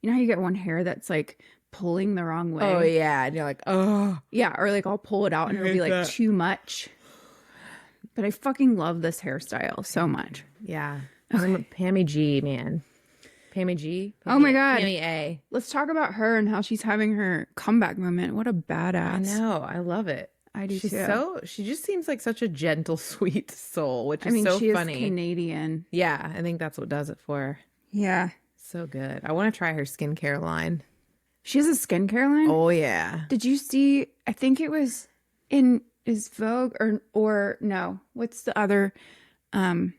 you know how you get one hair that's like pulling the wrong Oh way? yeah, and you're like, oh, Yeah, or like I'll pull it out I and it'll be hate like that. too much. But I fucking love this hairstyle so Pammy much. G. Yeah. Okay. Pammy G, man. Pammy G? Oh my God. Pammy A. Let's talk about her and how she's having her comeback moment. What a I badass. know. I love it. I do too. She just seems like such a gentle, sweet soul, which I is mean, so she is funny. Canadian. Yeah, I think that's what does it for her. Yeah. So good. I want to try her skincare line. She has a skincare line. Oh, yeah. Did you see? I think it was in is Vogue or no? What's the other? Um,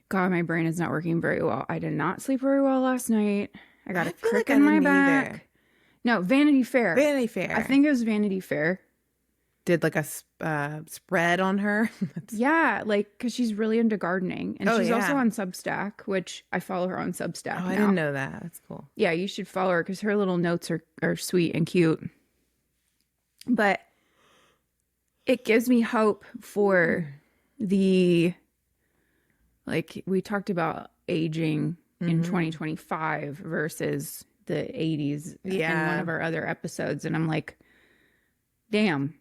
God, my brain is not working very well. I did not sleep very well last night. I got I a feel crick like I in my didn't either. back. No, Vanity Fair. Vanity I Fair. think it was Vanity Fair. Did like a spread on her. Yeah, like because she's really into gardening, and Oh, she's also yeah. on Substack, which I follow her on Oh, Substack I didn't now. know that. That's cool. Yeah, you should follow her because her little notes are sweet and cute. But it gives me hope for the like we talked about aging in Mm-hmm. 2025 versus the 80s in one Yeah. of our other episodes, and I'm like, damn,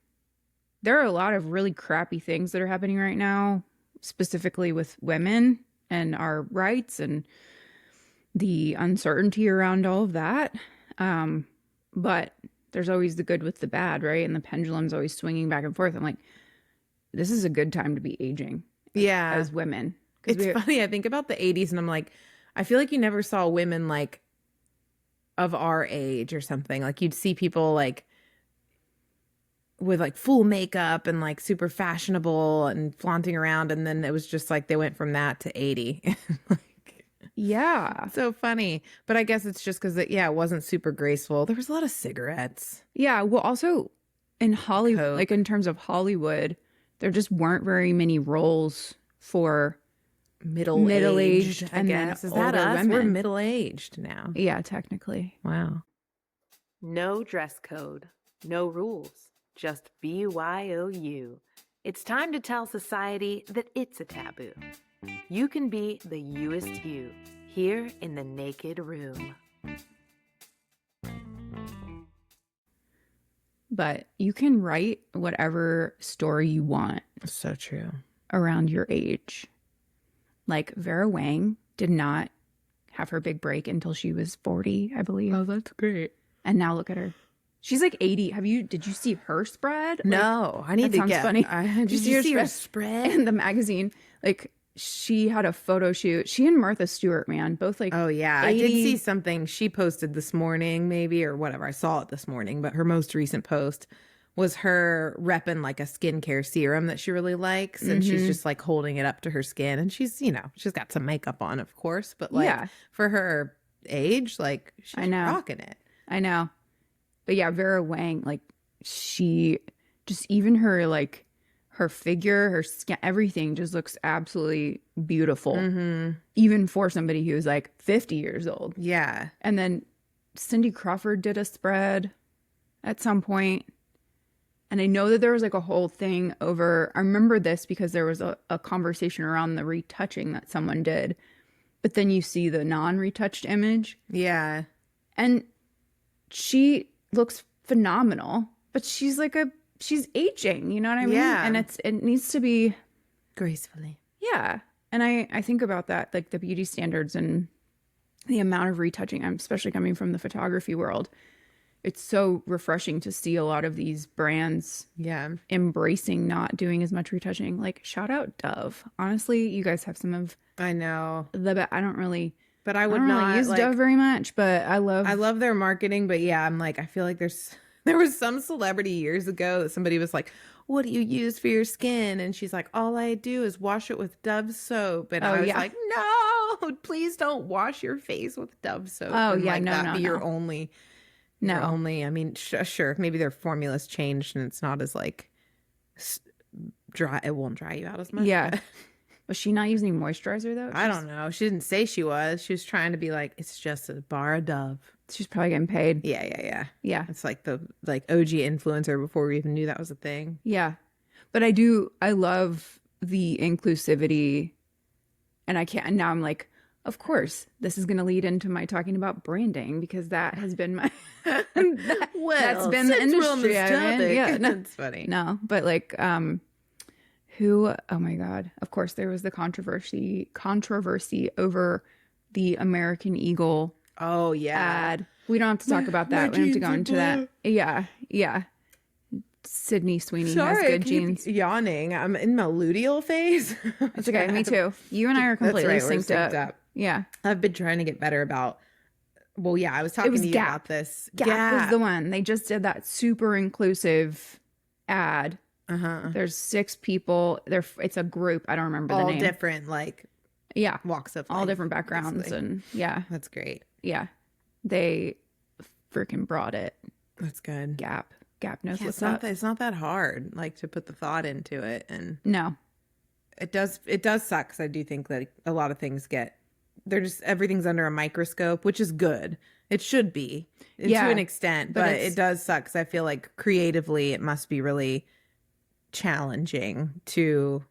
there are a lot of really crappy things that are happening right now, specifically with women and our rights and the uncertainty around all of that. But there's always the good with the bad, right? And the pendulum's always swinging back and forth. I'm like, this is a good time to be aging Yeah. as women because It's we, funny. I think about the 80s and I'm like, I feel like you never saw women like of our age or something. Like you'd see people like with like full makeup and like super fashionable and flaunting around. And then it was just like they went from that to 80. Like, yeah, so funny. But I guess it's just because it wasn't super graceful. There was a lot of cigarettes, yeah. Well, also in Hollywood, like Coke, in terms of Hollywood, there just weren't very many roles for middle middle-aged aged, I and then guess. Is that older us? We're women. middle aged now. Yeah, technically. Wow. No dress code, no rules, just BYOU. It's time to tell society that it's a taboo. You can be the youest you here in the naked room. But you can write whatever story you want So true. around your age. Like Vera Wang did not have her big break until she was 40, I believe. Oh, that's great. And now look at her. She's like 80. Did you see her spread? Like, No, I need that to sounds get. funny. Did you see her spread? in the magazine? Like she had a photo shoot. She and Martha Stewart, man, both like Oh yeah, 80. I did see something she posted this morning, maybe or whatever. I saw it this morning, but her most recent post was her repping like a skincare serum that she really likes, and she's just like holding it up to her skin, and she's got some makeup on, of course, but like Yeah. for her age, like she's I know. rocking it. I know. But yeah, Vera Wang, like she just even her like her figure, her skin, everything just looks absolutely beautiful. Even for somebody who is like 50 years old. Yeah, And then Cindy Crawford did a spread at some point. And I know that there was like a whole thing over, I remember this because there was a conversation around the retouching that someone did. But then you see the non-retouched image yeah. and she looks phenomenal, but she's aging, you know what I mean? Yeah. And it needs to be, Gracefully. yeah. And I think about that, like the beauty standards and the amount of retouching, I'm especially coming from the photography world. It's so refreshing to see a lot of these brands Yeah, embracing not doing as much retouching. Like shout out Dove. Honestly, you guys have some of I know, I don't really but I I would don't not really use like. Dove very much, but I love their marketing, but yeah, I'm like, I feel like there was some celebrity years ago that somebody was like, "What do you use for your skin?" And she's like, "All I do is wash it with Dove soap." And Oh, I was yeah. like, "No, please don't wash your face with Dove soap." Oh, and yeah, like no, that no, be your no. only, No. your only. I mean, sure, maybe their formula's changed and it's not as like s- dry. It won't dry you out as much. Yeah. but Was she not using moisturizer though? I don't know. She didn't say she was. She was trying to be like, it's just a bar of Dove. She's probably getting paid. Yeah. Yeah. It's like the OG influencer before we even knew that was a thing. Yeah. But I love the inclusivity and I can't, and now I'm like, of course, this is going to lead into my talking about branding because that has been my that's been the industry I'm in. Yeah, no, That's funny. no, but like who? Oh my God! Of course, there was the controversy over the American Eagle Oh yeah. ad. We don't have to talk about that. We don't have to go into that. Yeah, yeah. Sydney Sweeney has Sorry, I good keep genes. yawning. I'm in my luteal phase. It's okay. Me too. You and I are completely That's right, we're synced synced up. Yeah. I've been trying to get better about. Well, yeah, I was It talking was to you Gap. about this. Gap was the one. They just did that super inclusive ad. Uh-huh. There's 6 people. It's a group. I don't remember the All name. different like Yeah. walks of All life, different backgrounds basically. and yeah. That's great. Yeah. They freaking brought it. That's good. Gap. Gap knows Yeah, what's it's not up. it's not that hard, like to put the thought into it, and No. it does suck because I do think that a lot of things everything's under a microscope, which is good. It should be to an extent, but it does suck because I feel like creatively it must be really challenging to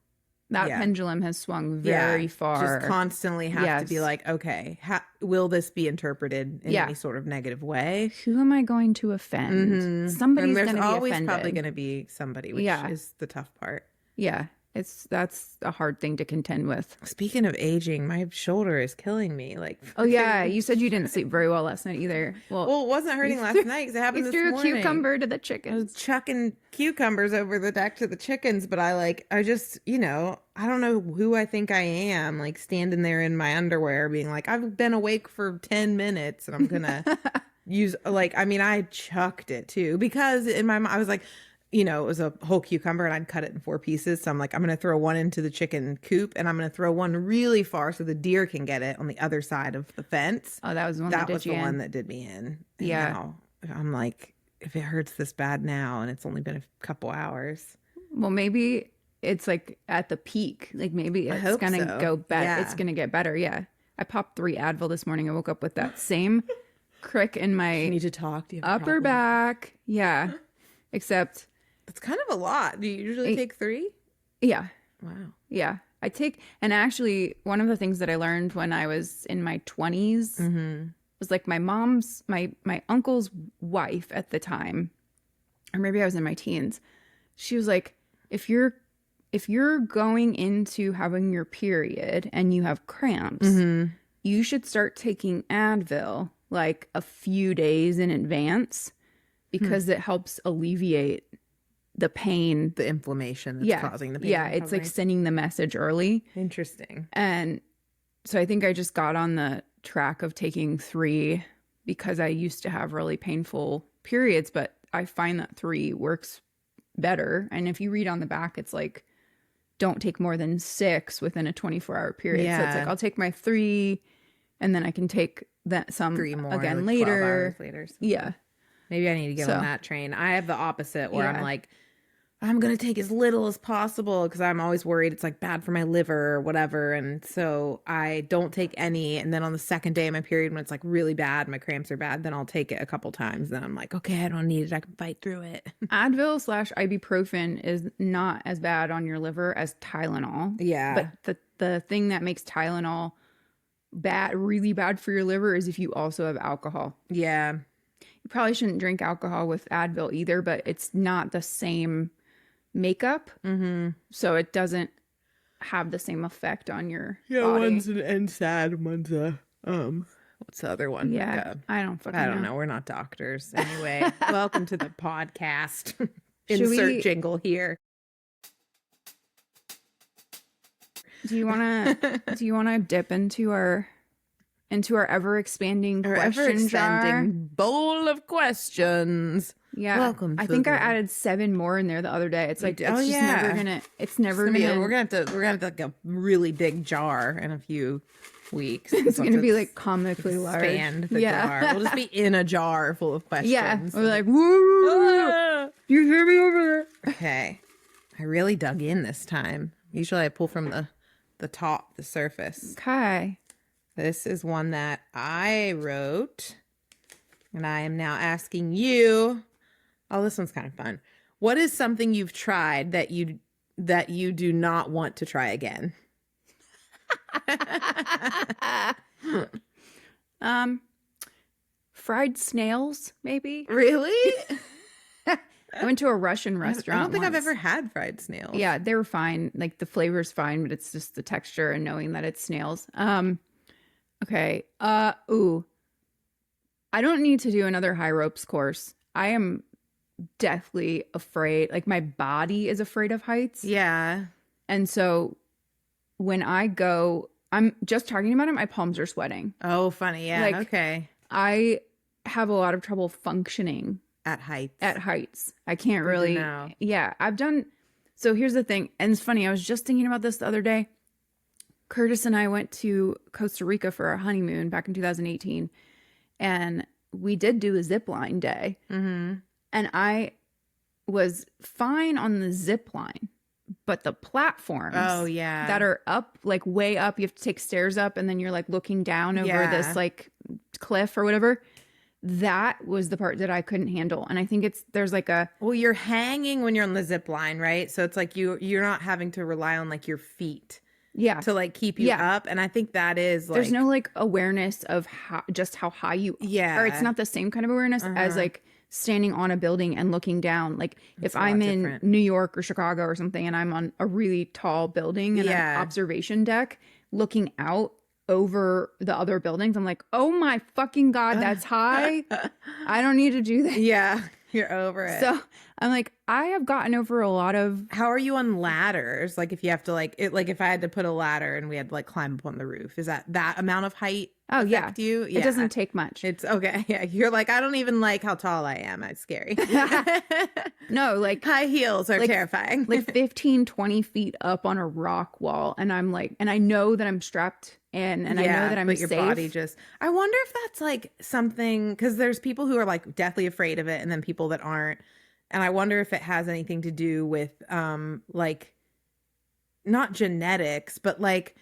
That pendulum has swung very far. just constantly have to be like, okay, will this be interpreted in any sort of negative way? Who am I going to offend? Somebody's going to be There's always offended. probably going to be somebody, which is the tough part. Yeah. That's a hard thing to contend with. Speaking of aging, my shoulder is killing me. Like, Oh yeah, you said you didn't sleep very well last night either. well, it wasn't hurting last night because it happened You this threw morning. a cucumber to the I chickens. was chucking cucumbers over the deck to the chickens, but I just, I don't know who I think I am, like standing there in my underwear being like, I've been awake for 10 minutes and I'm going to I chucked it too because in my mind, I was like, it was a whole cucumber and I'd cut it in 4 pieces. So I'm like, I'm going to throw one into the chicken coop and I'm going to throw one really far so the deer can get it on the other side of the fence. Oh, that was the one that did you in. One that did me in. And Yeah. now I'm like, if it hurts this bad now and it's only been a couple hours. Well, maybe it's like at the peak. Like maybe it's going to go better. Yeah. It's going to get better. Yeah. I popped 3 Advil this morning. I woke up with that same crick in my You need to talk. Do you have a upper problem? back. Yeah. Except, It's kind of a lot. Do you usually take 3? yeah. Wow. Yeah. And actually, one of the things that I learned when I was in my 20s was like my uncle's wife at the time, or maybe I was in my teens. She was like, if you're going into having your period and you have cramps, you should start taking Advil like a few days in advance because it helps alleviate the pain, the inflammation that's causing the pain. Yeah, it's like sending the message early. Interesting. And so I think I just got on the track of taking 3 because I used to have really painful periods, but I find that 3 works better. And if you read on the back, it's like, don't take more than 6 within a 24-hour period. So it's like, I'll take my 3 and then I can take some 3 more again like 12 later. hours later. Yeah. Maybe I need to get on that train. I have the opposite where I'm like, I'm going to take as little as possible because I'm always worried it's like bad for my liver or whatever. And so I don't take any. And then on the second day of my period, when it's like really bad, my cramps are bad, then I'll take it a couple times. Then I'm like, okay, I don't need it. I can fight through it. Advil/ibuprofen is not as bad on your liver as Tylenol. Yeah. But the thing that makes Tylenol really bad for your liver is if you also have alcohol. Yeah. You probably shouldn't drink alcohol with Advil either, but it's not the same makeup. So it doesn't have the same effect on your body. One's an NSAID, one's a what's the other one? Yeah, I don't know. We're not doctors. Anyway, welcome to the podcast. Should Insert jingle here. Do you want to dip into our ever expanding question jar? Bowl of questions. Yeah. Welcome. I think I added 7 more in there the other day. It's like, it's never gonna we're gonna have like a really big jar in a few weeks. it's gonna be like comically large. Expand the jar. We'll just be in a jar full of questions. Yeah. We're like, woo! You hear me over there? Okay. I really dug in this time. Usually I pull from the top, the surface. Okay. This is one that I wrote, and I am now asking you. Oh, this one's kind of fun. What is something you've tried that you do not want to try again? Fried snails, maybe. Really? I went to a Russian I restaurant don't think I've once. ever had fried snails. Yeah, they were fine. Like the flavor's fine, but it's just the texture and knowing that it's snails. Okay. Ooh. I don't need to do another high ropes course. I am deathly afraid. Like my body is afraid of heights. Yeah. And so when I go, I'm just talking about it, my palms are sweating. Oh, funny. Yeah. Like, Okay. I have a lot of trouble functioning At heights. at heights. I can't Good to really. know. Yeah, I've done. So here's the thing, and it's funny. I was just thinking about this the other day. Curtis and I went to Costa Rica for our honeymoon back in 2018, and we did do a zip line day. Mm-hmm. And I was fine on the zip line, but the platforms Oh, yeah. that are up, like way up, you have to take stairs up, and then you're like looking down over Yeah. this like cliff or whatever. That was the part that I couldn't handle. And I think there's like a, Well, you're hanging when you're on the zip line, right? So it's like you're not having to rely on like your feet yeah, to like keep you Yeah. up. And I think that is like there's no like awareness of how high you Yeah. or it's not the same kind of awareness as like standing on a building and looking down. Like It's if a lot I'm in different. New York or Chicago or something and I'm on a really tall building and Yeah. an observation deck looking out over the other buildings, I'm like, oh my fucking God, that's high. I don't need to do that. Yeah. You're over it. So I'm like, I have gotten over a lot of, How are you on ladders? Like if you have to like it, like if I had to put a ladder and we had to like climb up on the roof, is that amount of height oh yeah, affect you? it doesn't take much. It's okay. Yeah. You're like, I don't even like how tall I am. It's scary. No, like High heels are Like- terrifying. like 15, 20 feet up on a rock wall. And I'm like, and I know that I'm strapped in and I know that I'm but safe. your body just I wonder if that's like something because there's people who are like deathly afraid of it and then people that aren't. And I wonder if it has anything to do with like not genetics, but like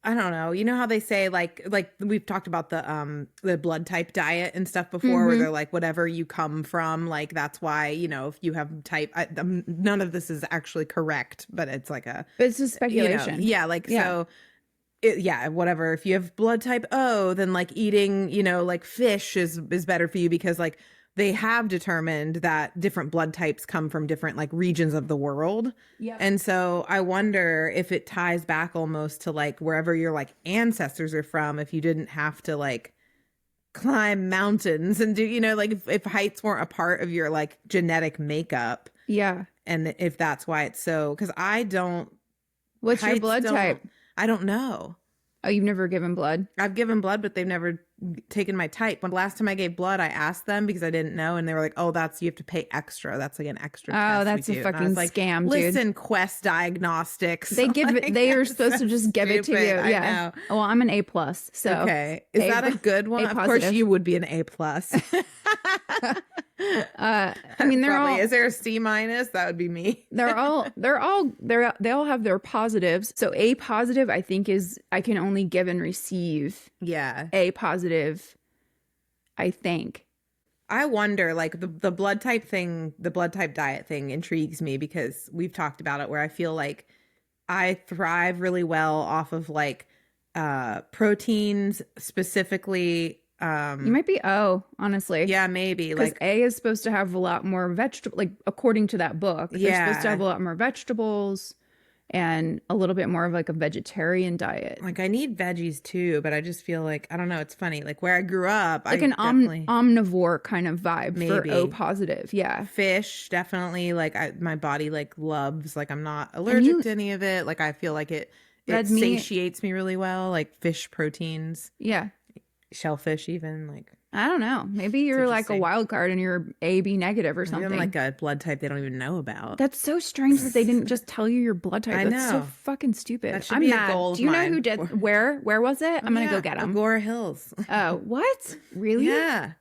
I don't know. You know how they say like we've talked about the blood type diet and stuff before where Mhm. they're like whatever you come from, like that's why, you know, if you have type none of this is actually correct, but it's like a But it's just speculation. yeah, like Yeah. so whatever. If you have blood type O, then like eating, you know, like fish is better for you because like they have determined that different blood types come from different like regions of the world. Yeah. And so I wonder if it ties back almost to like wherever your like ancestors are from, if you didn't have to like climb mountains and do, you know, like if heights weren't a part of your like genetic makeup Yeah. and if that's why it's so, because I don't, What's your heights blood don't- type? I don't know. Oh, you've never given blood? I've given blood, but they've never taken my type. When last time I gave blood, I asked them because I didn't know, and they were like, "Oh, you have to pay extra. That's like an extra." Oh, test that's we a do." And I fucking was like, scam, dude. Listen, Quest Diagnostics. They give it, Like, they are it's supposed so to just give it to you. stupid. I Yeah. know. Well, I'm an A plus. So Okay, is A- that a good one? A Of course, positive. you would be an A plus. I mean they're Probably. all Is there a C minus? That would be me. they all have their positives. So A positive I think is I can only give and receive. Yeah. A positive, I think. I wonder, like the blood type thing, the blood type diet thing intrigues me because we've talked about it where I feel like I thrive really well off of like proteins specifically. You might be O, honestly. Yeah, maybe Because like A is supposed to have a lot more vegetable, like according to that book, they're supposed to Yeah. have a lot more vegetables and a little bit more of like a vegetarian diet. I need veggies too, but I just feel like I don't know. It's funny, like where I grew up, Like I an definitely omnivore kind of vibe Maybe. for O positive. Yeah. fish definitely like my body like loves like I'm not allergic to any of it. Like I feel like it Red meat. satiates me really well. Like fish proteins, Yeah. shellfish, even like. I don't know. Maybe you're like a interesting. wild card and you're AB negative or Maybe something. I'm like a blood type they don't even know about. That's so strange that they didn't just tell you your blood type. I That's so know. fucking stupid. That should I'm be a mad. goal of Do you know who mine. did where was it? I'm gonna go get them. Agora Hills. Oh, what? Really? Yeah.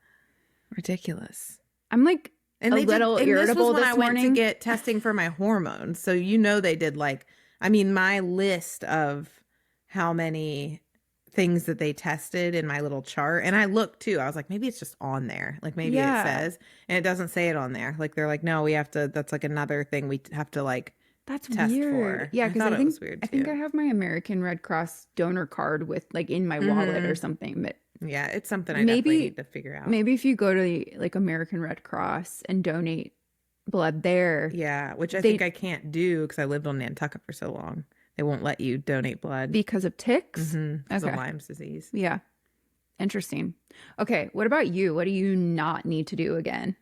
Ridiculous. I'm like And a they little did, and irritable this was when this I went to morning. get testing for my hormones. So you know they did like I mean my list of how many things that they tested in my little chart and I looked too. I was like maybe it's just on there. Like maybe Yeah. it says and it doesn't say it on there. Like they're like no, we have to that's like another thing we have to like That's test weird. for. Yeah, I because thought it was weird I think I too. have my American Red Cross donor card with like in my wallet or Hmm. something. But Yeah, it's something I definitely need maybe to figure out. maybe if you go to the like American Red Cross and donate blood there, Yeah, which I think they I can't do because I lived on Nantucket for so long. They won't let you donate blood. because of ticks. Because of Okay. Lyme's disease. Yeah. Interesting. Okay, what about you? What do you not need to do again?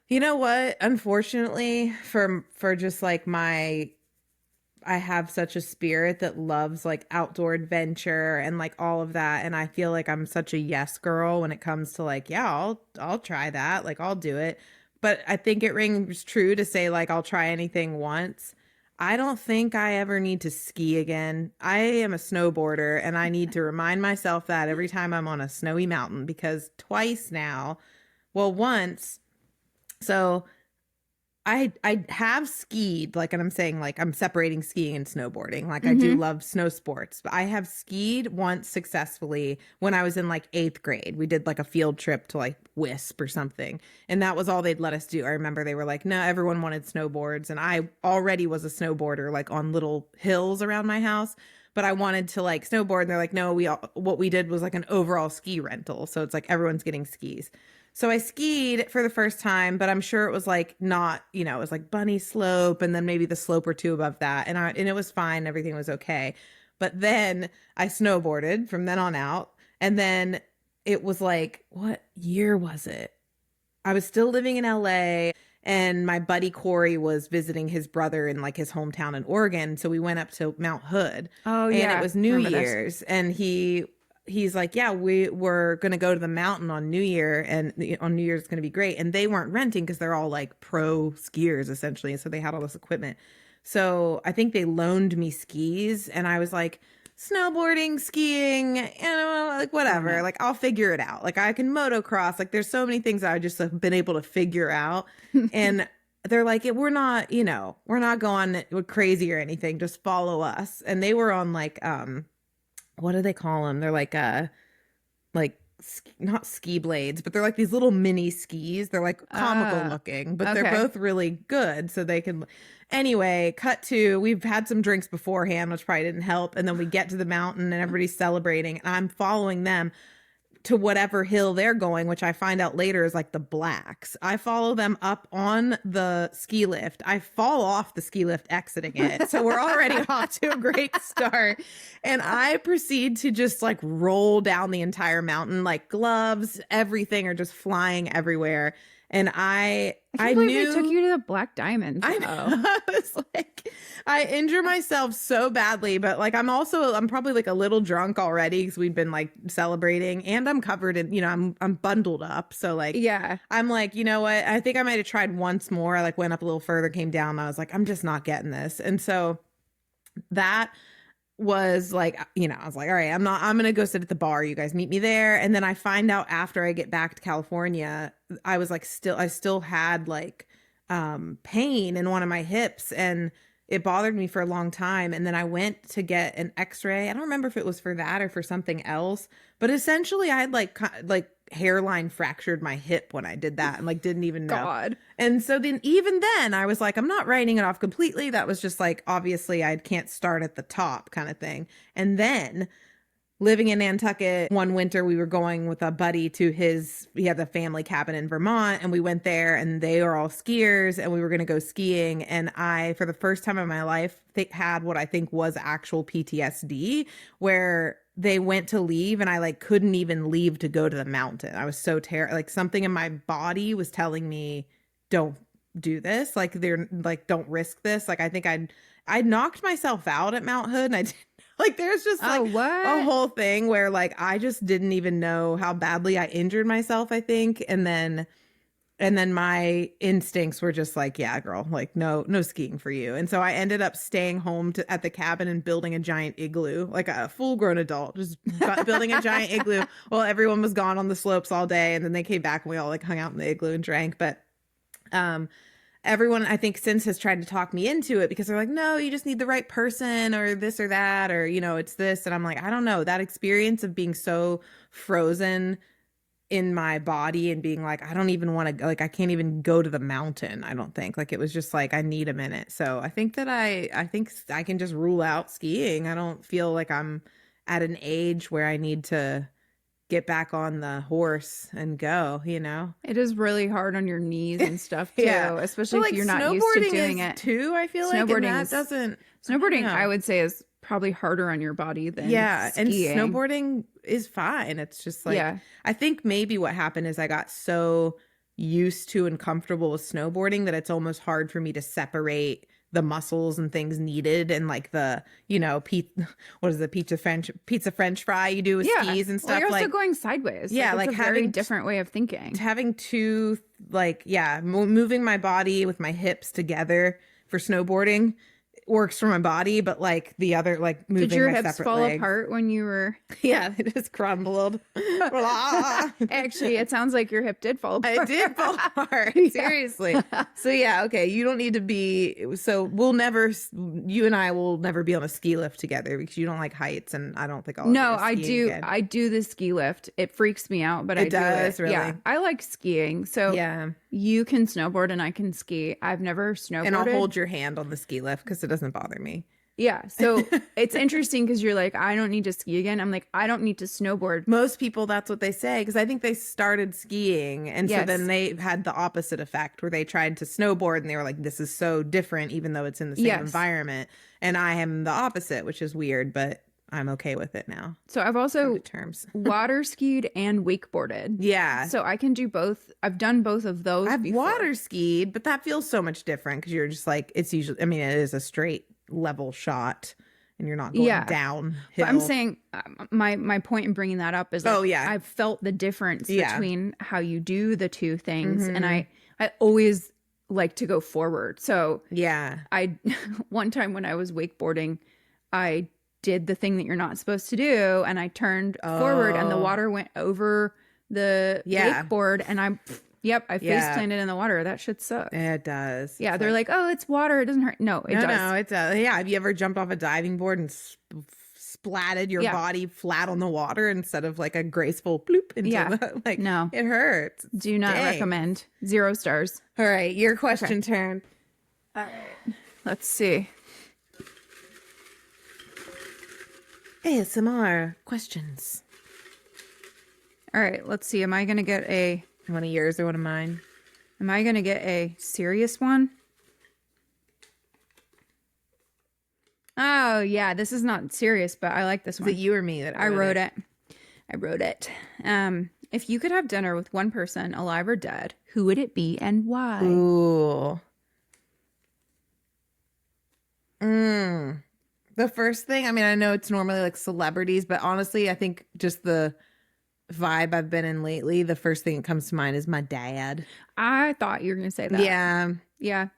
You know what? Unfortunately, for just like I have such a spirit that loves like outdoor adventure and like all of that, and I feel like I'm such a yes girl when it comes to like, yeah, I'll try that, like I'll do it. But I think it rings true to say like I'll try anything once. I don't think I ever need to ski again. I am a snowboarder and I need to remind myself that every time I'm on a snowy mountain because twice now, well, once. So I have skied, like, and I'm saying like I'm separating skiing and snowboarding. Like I do Mm-hmm. love snow sports, but I have skied once successfully when I was in like 8th grade. We did like a field trip to like Wisp or something, and that was all they'd let us do. I remember they were like, no, everyone wanted snowboards, and I already was a snowboarder, like on little hills around my house. But I wanted to like snowboard, and they're like, no, what we did was like an overall ski rental, so it's like everyone's getting skis. So I skied for the first time, but I'm sure it was like not, it was like bunny slope and then maybe the slope or two above that. And it was fine, everything was okay. But then I snowboarded from then on out. And then it was like, what year was it? I was still living in LA and my buddy Corey was visiting his brother in like his hometown in Oregon. So we went up to Mount Hood Oh and it yeah, was New remember this? Year's and he's like, yeah, we were going to go to the mountain on New Year and on New Year's it's going to be great. And they weren't renting because they're all like pro skiers essentially. And so they had all this equipment. So I think they loaned me skis and I was like, snowboarding, skiing, like Oh whatever. no. Like I'll figure it out. Like I can motocross. Like there's so many things that I just have been able to figure out. And they're like, we're not, we're not going crazy or anything. Just follow us. And they were on like, what do they call them? They're like not ski blades, but they're like these little mini skis. They're like comical looking, but they're Okay. both really good. So they can, anyway, cut to, we've had some drinks beforehand, which probably didn't help. And then we get to the mountain and everybody's celebrating and I'm following them to whatever hill they're going, which I find out later is like the Blacks. I follow them up on the ski lift. I fall off the ski lift exiting it. So we're already off to a great start. And I proceed to just like roll down the entire mountain, like gloves, everything are just flying everywhere. And I I can't believe knew they took you to the Black Diamonds. I Though. know. I was like, I injure myself so badly, but like I'm probably like a little drunk already because we've been like celebrating, and I'm covered in, I'm bundled up. So like, Yeah. I'm like, you know what? I think I might have tried once more. I like went up a little further, came down. And I was like, I'm just not getting this, and so that was like, I was like, all right, I'm gonna go sit at the bar. You guys meet me there. And then I find out after I get back to California, I was like, I still had like pain in one of my hips and it bothered me for a long time. And then I went to get an x-ray. I don't remember if it was for that or for something else, but essentially I had like hairline fractured my hip when I did that and like didn't even know. God. And so then even then I was like, I'm not writing it off completely. That was just like, obviously I can't start at the top kind of thing. And then living in Nantucket, one winter we were going with a buddy to he had a family cabin in Vermont, and we went there and they are all skiers and we were going to go skiing. And I, for the first time in my life, had what I think was actual PTSD, where they went to leave and I like couldn't even leave to go to the mountain. I was so like something in my body was telling me, don't do this. Like they're like, don't risk this. Like I think I'd knocked myself out at Mount Hood and I didn't. Like there's just like a whole thing where like I just didn't even know how badly I injured myself, I think. And then my instincts were just like, yeah, girl, like no skiing for you. And so I ended up staying home at the cabin and building a giant igloo, like a full grown adult, just building a giant igloo while everyone was gone on the slopes all day. And then they came back and we all like hung out in the igloo and drank. But everyone I think since has tried to talk me into it because they're like, no, you just need the right person or this or that, or, it's this. And I'm like, I don't know, that experience of being so frozen in my body and being like, I don't even want to, like, I can't even go to the mountain. I don't think, like, it was just like, I need a minute. So I think that I think I can just rule out skiing. I don't feel like I'm at an age where I need to get back on the horse and go, you know? It is really hard on your knees and stuff too, Yeah. especially But, if like, you're not used to snowboarding doing is it. too, I feel like, and Snowboarding that is doesn't, snowboarding, know. I would say, is probably harder on your body than Yeah, and skiing. snowboarding is fine. It's just like, Yeah. I think maybe what happened is I got so used to and comfortable with snowboarding that it's almost hard for me to separate the muscles and things needed and like the, you know, what is the pizza French fry you do with skis and stuff. Well, you're also like going sideways. Yeah, like, like it's a very having different way of thinking. having two, like, yeah, moving my body with my hips together for snowboarding works for my body, but like the other, like moving Did your my hips separate fall legs. apart when you were? Yeah, it just crumbled. Actually, it sounds like your hip did fall apart. It did fall apart. Yeah. Seriously. So yeah, okay. You don't need to be. So we'll never. You and I will never be on a ski lift together because you don't like heights, and I don't think I'll. No, ever I ski do. again. I do the ski lift. It freaks me out, but It I do does, it. really? Yeah, I like skiing. So Yeah, you can snowboard and I can ski. I've never snowboarded. and I'll hold your hand on the ski lift because it doesn't bother me. Yeah. So it's interesting because you're like, I don't need to ski again. I'm like, I don't need to snowboard. Most people, that's what they say, because I think they started skiing, and so Yes. then they had the opposite effect where they tried to snowboard and they were like, this is so different, even though it's in the same Yes. environment. And I am the opposite, which is weird, but I'm okay with it now. So I've Come also to terms. water skied and wakeboarded. Yeah. So I can do both. I've done both of those. I've before. water skied, but that feels so much different because you're just like, it's usually, I mean, it is a straight level shot and you're not going downhill. But I'm saying my point in bringing that up is like, Oh, yeah. I've felt the difference Yeah. between how you do the two things, and Mhm. I always like to go forward. So Yeah. I one time when I was wakeboarding, I did the thing that you're not supposed to do, and I turned forward, and the Oh. water went over the Yeah. wakeboard, and I face Yeah. planted in the water. That shit sucks. It does. Yeah, It's they're like, oh, it's water. It doesn't hurt. No, it no, does. no, it's yeah. Have you ever jumped off a diving board and splatted your Yeah. body flat on the water instead of like a graceful bloop into Yeah. the, like, No. it hurts. Do not Dang. recommend. 0 stars. All right, your question turn. All right. Let's see. ASMR questions. All right, let's see. Am I going to get a serious one? Oh, yeah, this is not serious, but I like this Is one. it you or me that I wrote it. If you could have dinner with one person, alive or dead, who would it be and why? Ooh. The first thing, I mean, I know it's normally like celebrities, but honestly, I think just the vibe I've been in lately, the first thing that comes to mind is my dad. I thought you were going to say that. Yeah. Yeah.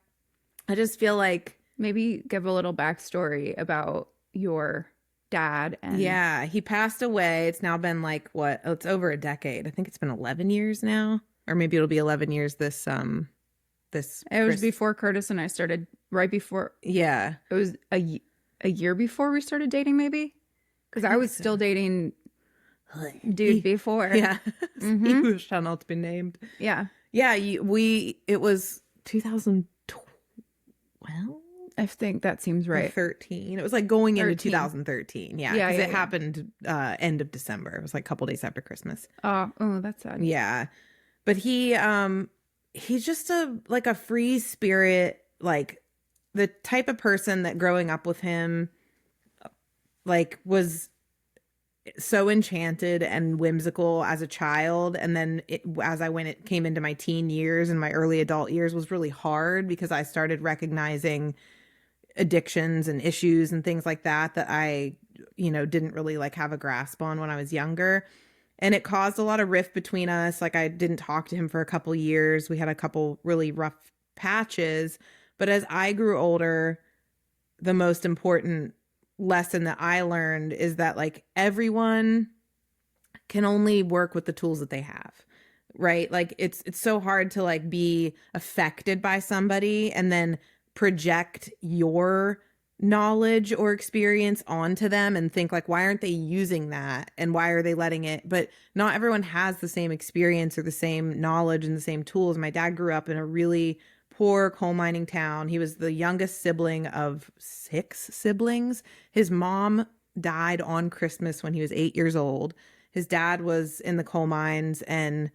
I just feel like, Maybe give a little backstory about your dad. And yeah, he passed away. It's now been like what? Oh, it's over a decade. I think it's been 11 years now, or maybe it'll be 11 years this It was before Curtis and I started, right before. Yeah. It was a year before we started dating, maybe? Because I was still dating dude before. Yeah. Mhm. He who shall not be named. Yeah. Yeah, it was 2012. I think that seems right. 13. It was like going into 13. 2013. Yeah, Yeah, because yeah, it yeah. happened end of December. It was like a couple days after Christmas. Oh, that's sad. Yeah, but he's just a free spirit, like the type of person that growing up with him, like, was so enchanted and whimsical as a child, and then as it came into my teen years and my early adult years was really hard because I started recognizing addictions and issues and things like that I didn't really like have a grasp on when I was younger, and it caused a lot of rift between us. Like, I didn't talk to him for a couple years. We had a couple really rough patches, but as I grew older, the most important lesson that I learned is that, like, everyone can only work with the tools that they have, right? Like, it's so hard to like be affected by somebody and then project your knowledge or experience onto them and think like, why aren't they using that and why are they letting it? But not everyone has the same experience or the same knowledge and the same tools. My dad grew up in a really poor coal mining town. He was the youngest sibling of 6 siblings. His mom died on Christmas when he was 8 years old. His dad was in the coal mines, and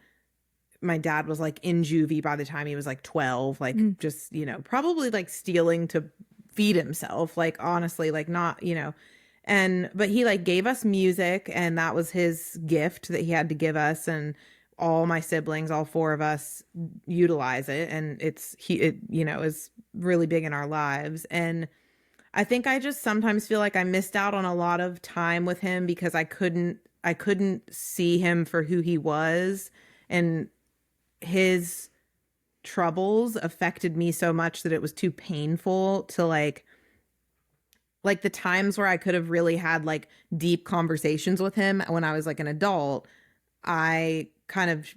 my dad was like in juvie by the time he was like 12, like just, probably like stealing to feed himself, like honestly, like not, but he like gave us music, and that was his gift that he had to give us, and all my siblings, all 4 of us utilize it, and it is really big in our lives. And I think I just sometimes feel like I missed out on a lot of time with him because I couldn't see him for who he was, and his troubles affected me so much that it was too painful to like the times where I could have really had like deep conversations with him when I was like an adult. I kind of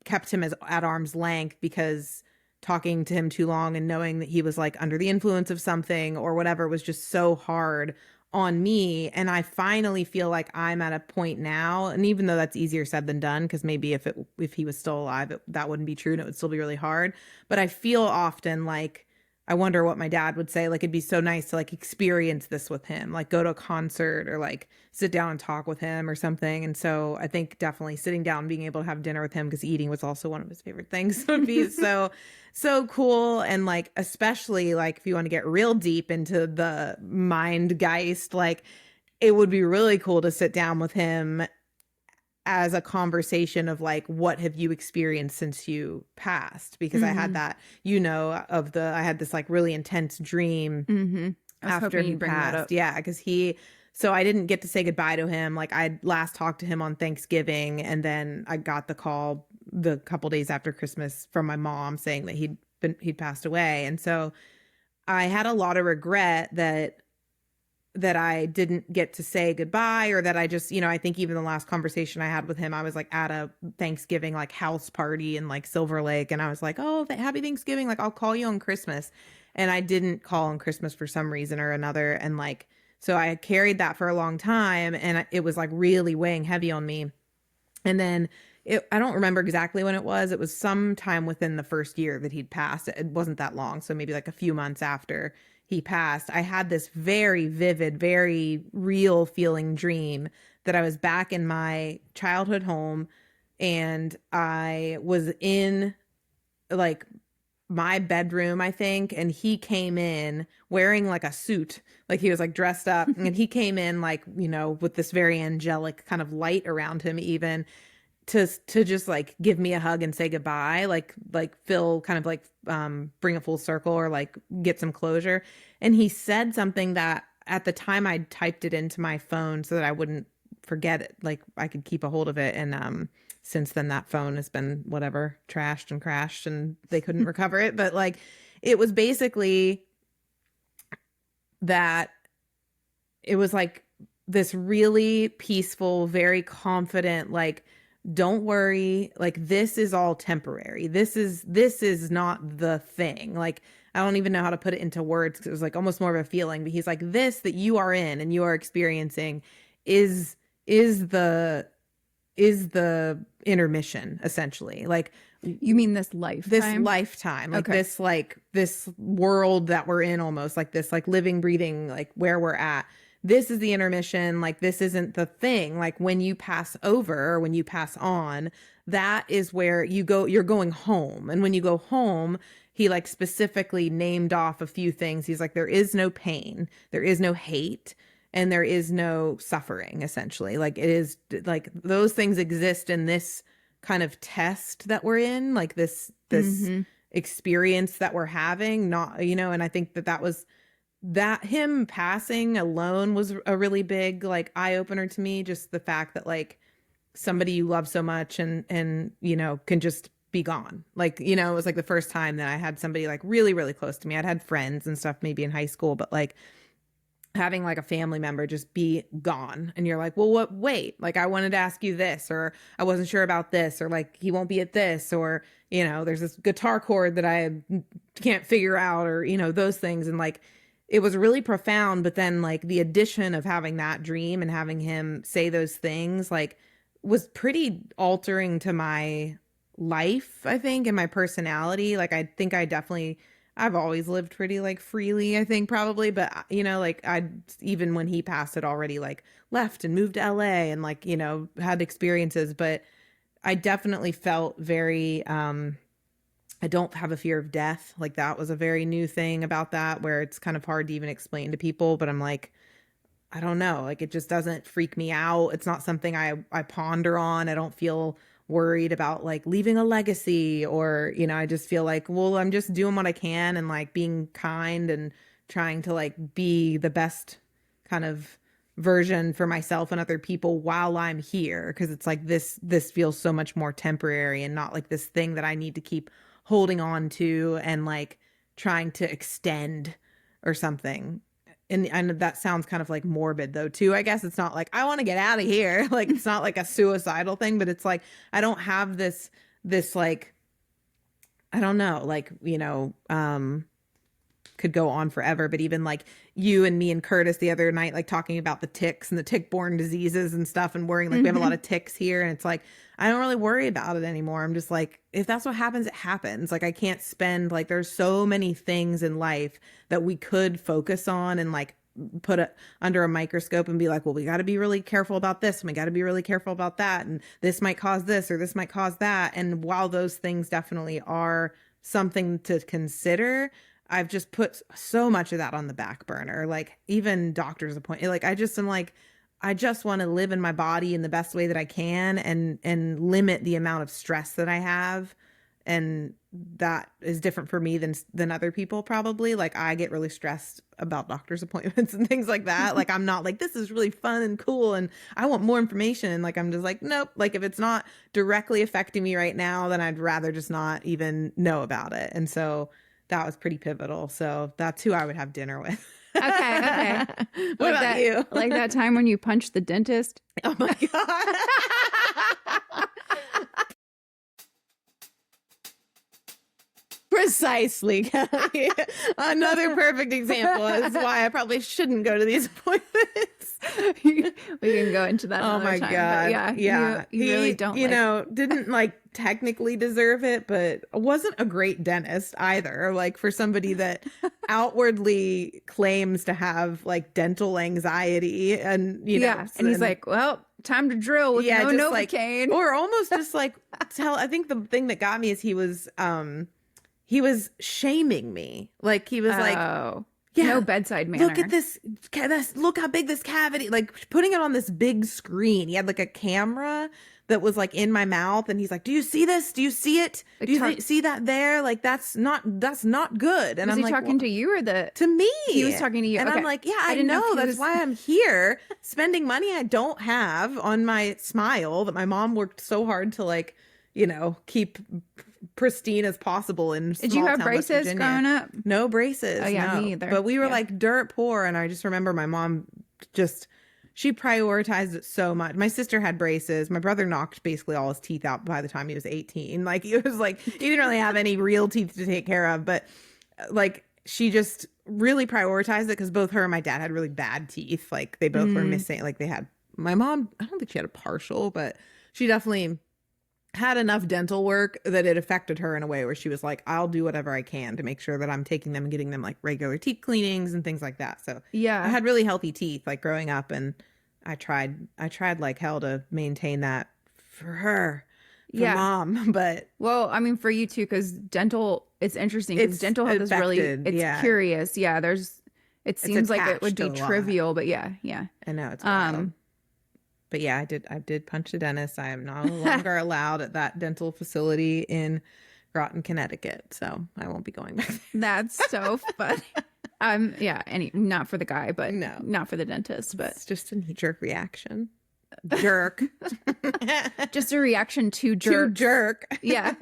kept him at arm's length because talking to him too long and knowing that he was like under the influence of something or whatever was just so hard on me. And I finally feel like I'm at a point now, and even though that's easier said than done, because maybe if he was still alive, that wouldn't be true and it would still be really hard. But I feel often like I wonder what my dad would say. Like, it'd be so nice to like experience this with him, like go to a concert or like sit down and talk with him or something. And so I think definitely sitting down, being able to have dinner with him, because eating was also one of his favorite things, would be so cool. And like, especially like if you want to get real deep into the mind geist, like it would be really cool to sit down with him as a conversation of like, what have you experienced since you passed? Because I had that, I had this like really intense dream after he passed. Yeah, because so I didn't get to say goodbye to him. Like, I last talked to him on Thanksgiving, and then I got the call the couple days after Christmas from my mom saying that he'd passed away. And so I had a lot of regret that I didn't get to say goodbye, or that I just, I think even the last conversation I had with him, I was like at a Thanksgiving like house party in like Silver Lake, and I was like, oh, happy Thanksgiving, like I'll call you on Christmas. And I didn't call on Christmas for some reason or another. And like, so I carried that for a long time, and it was like really weighing heavy on me. And then I don't remember exactly when it was. It was sometime within the first year that he'd passed. It wasn't that long. So maybe like a few months after he passed, I had this very vivid, very real feeling dream that I was back in my childhood home, and I was in like my bedroom, I think, and he came in wearing like a suit, like he was like dressed up, and he came in like, with this very angelic kind of light around him, even to just like give me a hug and say goodbye, like Phil kind of like bring a full circle or like get some closure. And he said something that at the time I typed it into my phone so that I wouldn't forget it, like I could keep a hold of it. And since then that phone has been whatever, trashed and crashed, and they couldn't recover it. But like, it was basically that it was like this really peaceful, very confident, like, don't worry, like this is all temporary. This is not the thing. Like, I don't even know how to put it into words, because it was like almost more of a feeling. But he's like, this that you are in and you are experiencing is the intermission, essentially. Like, you mean this lifetime? Like, okay. This world that we're in, almost like this, like living, breathing, like where we're at. This is the intermission. Like, this isn't the thing. Like, when you pass over or when you pass on, that is where you're going home. And when you go home, he like specifically named off a few things. He's like, there is no pain, there is no hate, and there is no suffering, essentially. Like, it is like those things exist in this kind of test that we're in, like this experience that we're having, not, and I think that him passing alone was a really big like eye opener to me. Just the fact that like somebody you love so much and can just be gone. Like, it was like the first time that I had somebody like really, really close to me. I'd had friends and stuff maybe in high school, but like having like a family member just be gone, and you're like, well, wait, like I wanted to ask you this, or I wasn't sure about this, or like he won't be at this, or there's this guitar chord that I can't figure out, or those things. And like, it was really profound. But then like the addition of having that dream and having him say those things like was pretty altering to my life, I think, and my personality. Like I think I've always lived pretty like freely, I think, probably, but like I, even when he passed, had already like left and moved to LA and like had experiences. But I definitely felt very I don't have a fear of death. Like that was a very new thing about that, where it's kind of hard to even explain to people, but I'm like, I don't know, like it just doesn't freak me out. It's not something I ponder on. I don't feel worried about like leaving a legacy, or I just feel like, well, I'm just doing what I can and like being kind and trying to like be the best kind of version for myself and other people while I'm here, because it's like this feels so much more temporary and not like this thing that I need to keep holding on to and like trying to extend or something. And I know that sounds kind of like morbid though too. I guess it's not like I want to get out of here. Like it's not like a suicidal thing, but it's like I don't have this like, I don't know, like could go on forever. But even like you and me and Curtis the other night, like talking about the ticks and the tick-borne diseases and stuff, and worrying, like we have a lot of ticks here, and it's like I don't really worry about it anymore. I'm just like, if that's what happens, it happens. Like I can't spend, like there's so many things in life that we could focus on and like put it under a microscope and be like, well, we got to be really careful about this and we got to be really careful about that, and this might cause this or this might cause that. And while those things definitely are something to consider, I've just put so much of that on the back burner. Like even doctor's appointment, like I just am like, I just want to live in my body in the best way that I can and limit the amount of stress that I have. And that is different for me than other people probably. Like I get really stressed about doctor's appointments and things like that. Like I'm not like, this is really fun and cool and I want more information. Like I'm just like, nope. Like if it's not directly affecting me right now, then I'd rather just not even know about it. And so that was pretty pivotal. So that's who I would have dinner with. Okay. What about you? Like that time when you punched the dentist? Oh my God. Precisely. Another perfect example is why I probably shouldn't go to these appointments. We can go into that another my time. God. Yeah. You really don't didn't like technically deserve it, but wasn't a great dentist either. Like for somebody that outwardly claims to have like dental anxiety and, and he's like, well, time to drill with no Novocaine. Like, or almost just like I think the thing that got me is he was shaming me. Like he was like, yeah, no bedside manner. Look at this. Look how big this cavity. Like putting it on this big screen. He had like a camera that was like in my mouth, and he's like, "Do you see this? Do you see it? Do you see that there? Like that's not good." And was I'm he like, talking to you or to me? He was talking to you, and okay. I'm like, yeah, I know. That's why I'm here, spending money I don't have on my smile that my mom worked so hard to like, keep pristine as possible in small Did you have town West braces Virginia. growing up? No braces. Oh yeah, no. me either. But we were like dirt poor, and I just remember my mom she prioritized it so much. My sister had braces. My brother knocked basically all his teeth out by the time he was 18. Like it was like he didn't really have any real teeth to take care of, but like she just really prioritized it because both her and my dad had really bad teeth. Like they both were missing. Like they had, my mom, I don't think she had a partial, but she definitely had enough dental work that it affected her in a way where she was like, I'll do whatever I can to make sure that I'm taking them and getting them like regular teeth cleanings and things like that. So yeah, I had really healthy teeth like growing up, and I tried like hell to maintain that for her, for mom. But well, I mean for you too, because dental, it's interesting because dental health is really, it's curious. Yeah, it seems like it would be trivial, but yeah. I know it's wild. But yeah, I did punch the dentist. I am no longer allowed at that dental facility in Groton, Connecticut. So I won't be going back there. That's so funny. Not for the guy, but no, not for the dentist, but it's just a knee-jerk reaction. Jerk. Just a reaction to jerk. Yeah.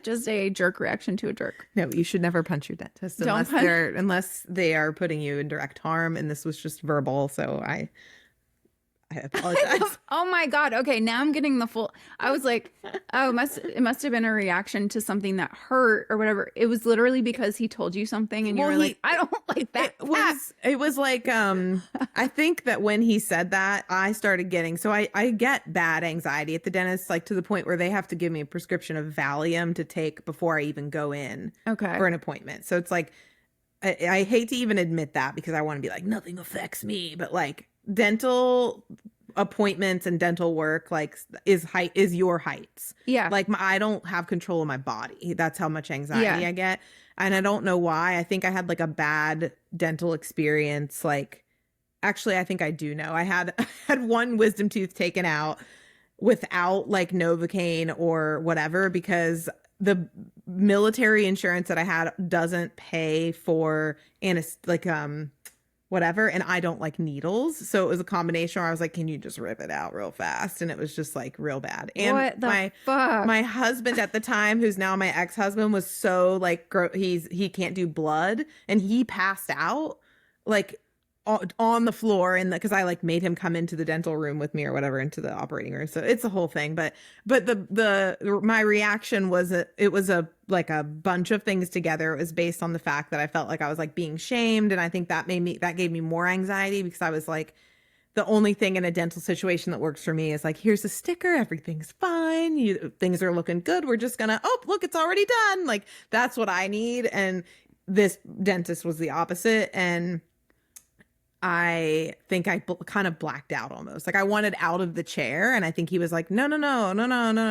Just a jerk reaction to a jerk. No, you should never punch your dentist unless they are putting you in direct harm. And this was just verbal. So I I apologize. Oh my God. Okay, now I'm getting the full. I was like, oh, it must have been a reaction to something that hurt or whatever. It was literally because he told you something and you were like, I don't like that. It was like I think that when he said that, I started getting, so I get bad anxiety at the dentist, like to the point where they have to give me a prescription of Valium to take before I even go in for an appointment. So it's like I hate to even admit that because I want to be like, nothing affects me, but like dental appointments and dental work like is your heights. Yeah. Like I don't have control of my body. That's how much anxiety I get. And I don't know why. I think I had like a bad dental experience. Like, actually, I think I do know. I had one wisdom tooth taken out without like Novocaine or whatever because the military insurance that I had doesn't pay for whatever, and I don't like needles, so it was a combination where I was like, can you just rip it out real fast? And it was just like real bad. And what the fuck? My husband at the time, who's now my ex-husband, was so like he can't do blood, and he passed out like on the floor, and because I like made him come into the dental room with me or whatever, into the operating room. So it's a whole thing. But my reaction was it was a bunch of things together. It was based on the fact that I felt like I was like being shamed, and I think that gave me more anxiety because I was like, the only thing in a dental situation that works for me is like, here's a sticker, everything's fine, things are looking good, we're just gonna, oh look, it's already done. Like that's what I need. And this dentist was the opposite, and I think I kind of blacked out almost. Like I wanted out of the chair, and I think he was like, no,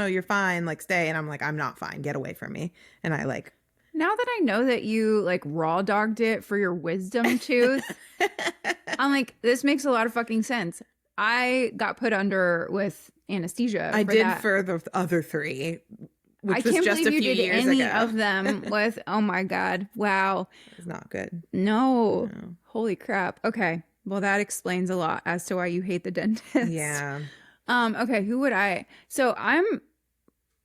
you're fine. Like stay. And I'm like, I'm not fine. Get away from me. And I like. Now that I know that you like raw dogged it for your wisdom tooth, I'm like, this makes a lot of fucking sense. I got put under with anesthesia. I did for the other three. Which I was can't just believe a you few did years any ago. of them with, oh my God. Wow. It's not good. No. No. Holy crap. Okay. Well, that explains a lot as to why you hate the dentist. Yeah. Okay. Who would I? So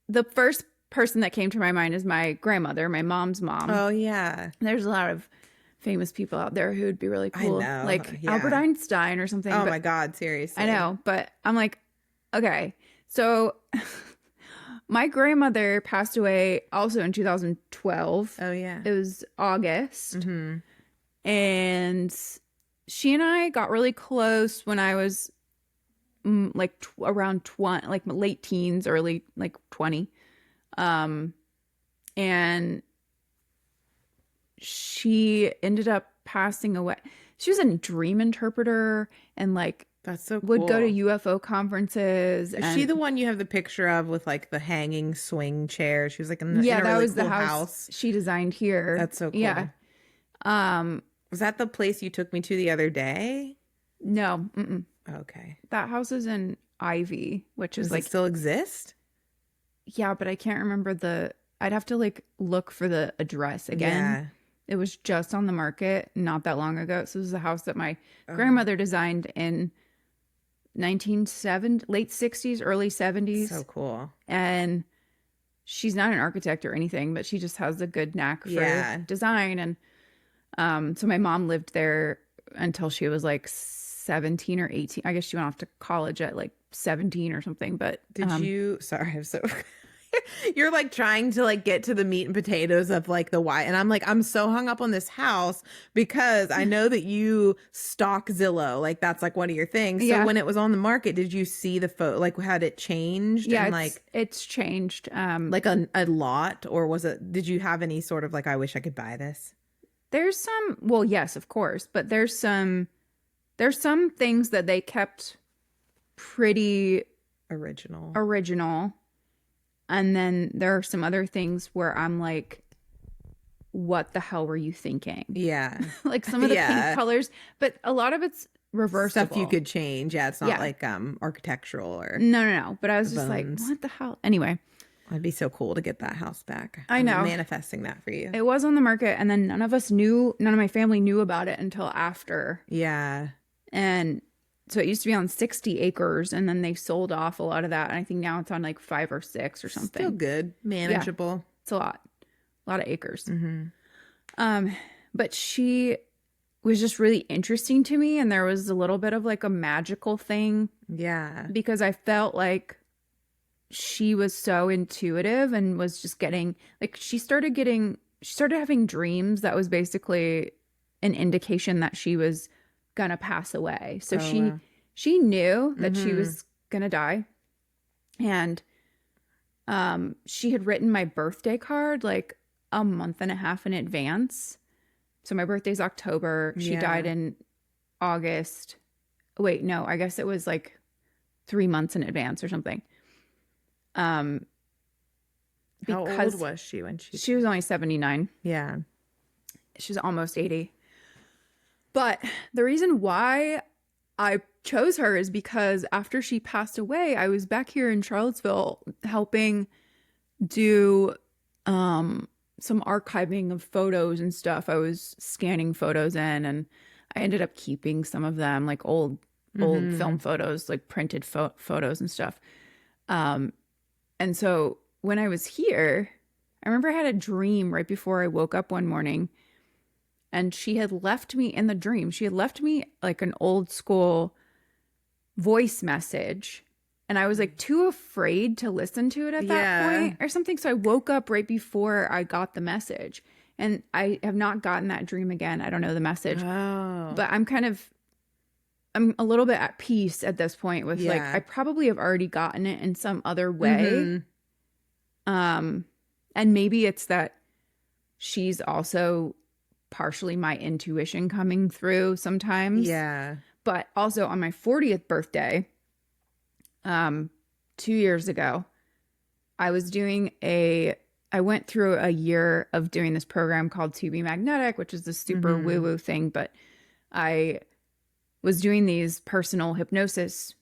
the first person that came to my mind is my grandmother, my mom's mom. Oh, yeah. There's a lot of famous people out there who would be really cool. I know. Like Yeah. Albert Einstein or something. Oh but my God. Seriously. I know. But I'm like, okay. So my grandmother passed away also in 2012. Oh, yeah. It was August. Mm-hmm. And she and I got really close when I was around 20, like late teens, early like 20. And she ended up passing away. She was a dream interpreter and like That's so cool. would go to UFO conferences. Is she the one you have the picture of with like the hanging swing chair? She was like in a that really was cool the house she designed here. That's so cool. Yeah. Was that the place you took me to the other day? No. Mm-mm. Okay. That house is in Ivy, which is Does like it still exist? Yeah, but I can't remember I'd have to like look for the address again. Yeah. It was just on the market not that long ago. So this is a house that my grandmother designed in 1970, late 60s, early 70s. So cool. And she's not an architect or anything, but she just has a good knack for design. And so my mom lived there until she was like 17 or 18. I guess she went off to college at like 17 or something. But did you? Sorry, I'm so. You're like trying to like get to the meat and potatoes of like the why. And I'm like, I'm so hung up on this house because I know that you stalk Zillow. Like that's like one of your things. So when it was on the market, did you see the photo? Like had it changed? Yeah, and it's changed. Like a lot, or was it? Did you have any sort of like, I wish I could buy this? There's some. Well, yes, of course, but there's some things that they kept pretty original. And then there are some other things where I'm like, what the hell were you thinking? Yeah. Like some of the paint colors, but a lot of it's reversible. Stuff you could change. Yeah, it's not like architectural or No. But I was just like, what the hell? Anyway. It'd be so cool to get that house back. I know. I'm manifesting that for you. It was on the market, and then none of my family knew about it until after. Yeah. And so it used to be on 60 acres, and then they sold off a lot of that. And I think now it's on like 5 or 6 or something. Still good. Manageable. Yeah, it's a lot of acres. Mm-hmm. But she was just really interesting to me. And there was a little bit of like a magical thing Yeah. because I felt like she was so intuitive and was just getting like she started having dreams that was basically an indication that she was gonna pass away. So Oh, wow. she knew that she Mm-hmm. was gonna die. And she had written my birthday card like a month and a half in advance. So my birthday's October. She died Yeah. in August. Wait, no, I guess it was like 3 months in advance or something. Um, How because old was she when she was only 79. Yeah. She's almost 80. But the reason why I chose her is because after she passed away, I was back here in Charlottesville helping do some archiving of photos and stuff. I was scanning photos in and I ended up keeping some of them, like old Mm-hmm. film photos, like printed photos and stuff. And so when I was here, I remember I had a dream right before I woke up one morning, and she had left me in the dream. She had left me like an old school voice message. And I was like too afraid to listen to it at that Yeah. point or something. So I woke up right before I got the message. And I have not gotten that dream again. I don't know the message. Oh. But I'm a little bit at peace at this point with like Yeah. I probably have already gotten it in some other way. Mhm. And maybe it's that she's also partially my intuition coming through sometimes. Yeah. But also on my 40th birthday, 2 years ago, I went through a year of doing this program called To Be Magnetic, which is this super Mhm. woo-woo thing, but I was doing these personal hypnosis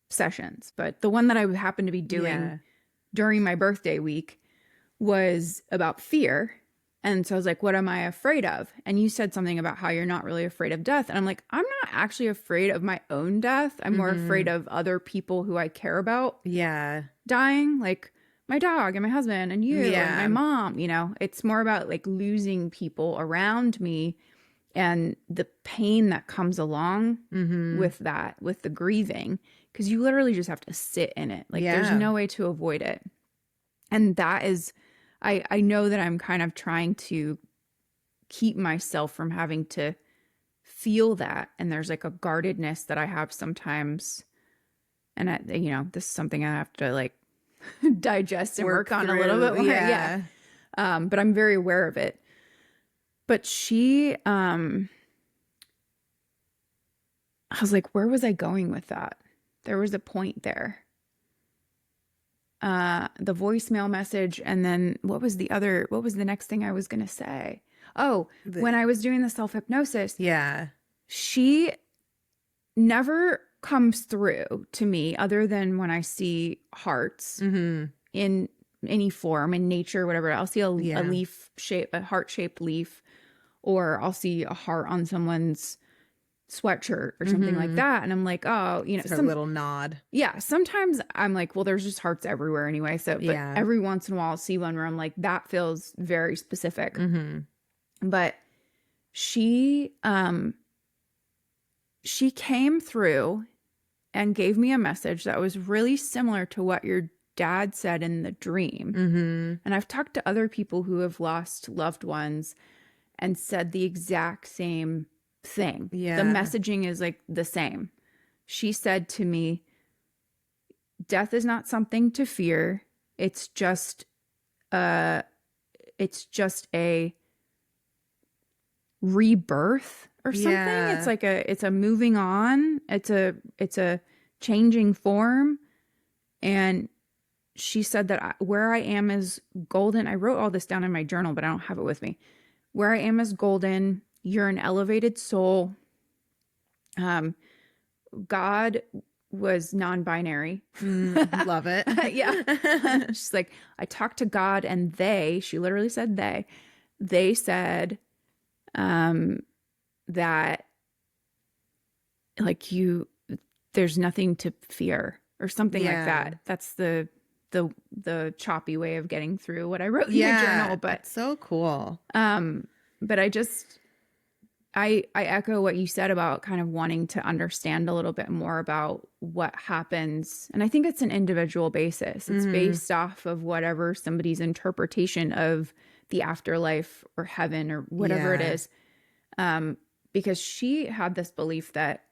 sessions. But the one that I happened to be doing Yeah. during my birthday week was about fear. And so I was like, what am I afraid of? And you said something about how you're not really afraid of death. And I'm like, I'm not actually afraid of my own death. I'm more afraid Mhm. of other people who I care about Yeah. dying, like my dog and my husband and you and my Yeah. mom. It's more about like losing people around me and the pain that comes along Mhm. with that, with the grieving, because you literally just have to sit in it. Like there's Yeah. no way to avoid it. And that is, I know that I'm kind of trying to keep myself from having to feel that. And there's like a guardedness that I have sometimes. And this is something I have to like digest and work on a little bit more. Yeah. But I'm very aware of it. But I was like, where was I going with that? There was a point there. The voicemail message, and then what was the next thing I was going to say? Oh, when I was doing the self-hypnosis, Yeah. she never comes through to me other than when I see hearts Mhm. in any form in nature, whatever. I'll see a Yeah. a heart-shaped leaf, or I'll see a heart on someone's sweatshirt or something like that. And I'm like, oh, It's a little nod. yeah, sometimes I'm like, well, there's just hearts everywhere anyway. So, but Yeah. every once in a while I'll see one where I'm like, that feels very specific. Mhm. But she came through and gave me a message that was really similar to what your dad said in the dream. Mhm. And I've talked to other people who have lost loved ones and said the exact same thing. Yeah. The messaging is like the same. She said to me, death is not something to fear. It's just a rebirth or something. Yeah. It's a moving on. It's a changing form. And she said that where I am is golden. I wrote all this down in my journal, but I don't have it with me. Where I am is golden. You're an elevated soul. God was non-binary. Love it. Yeah. She's like, I talked to God and she literally said they said that like there's nothing to fear or something like that. That's the choppy way of getting through what I wrote in my journal. But so cool. but I just I echo what you said about kind of wanting to understand a little bit more about what happens. And I think it's an individual basis. It's based off of whatever somebody's interpretation of the afterlife or heaven or whatever it is. Because she had this belief that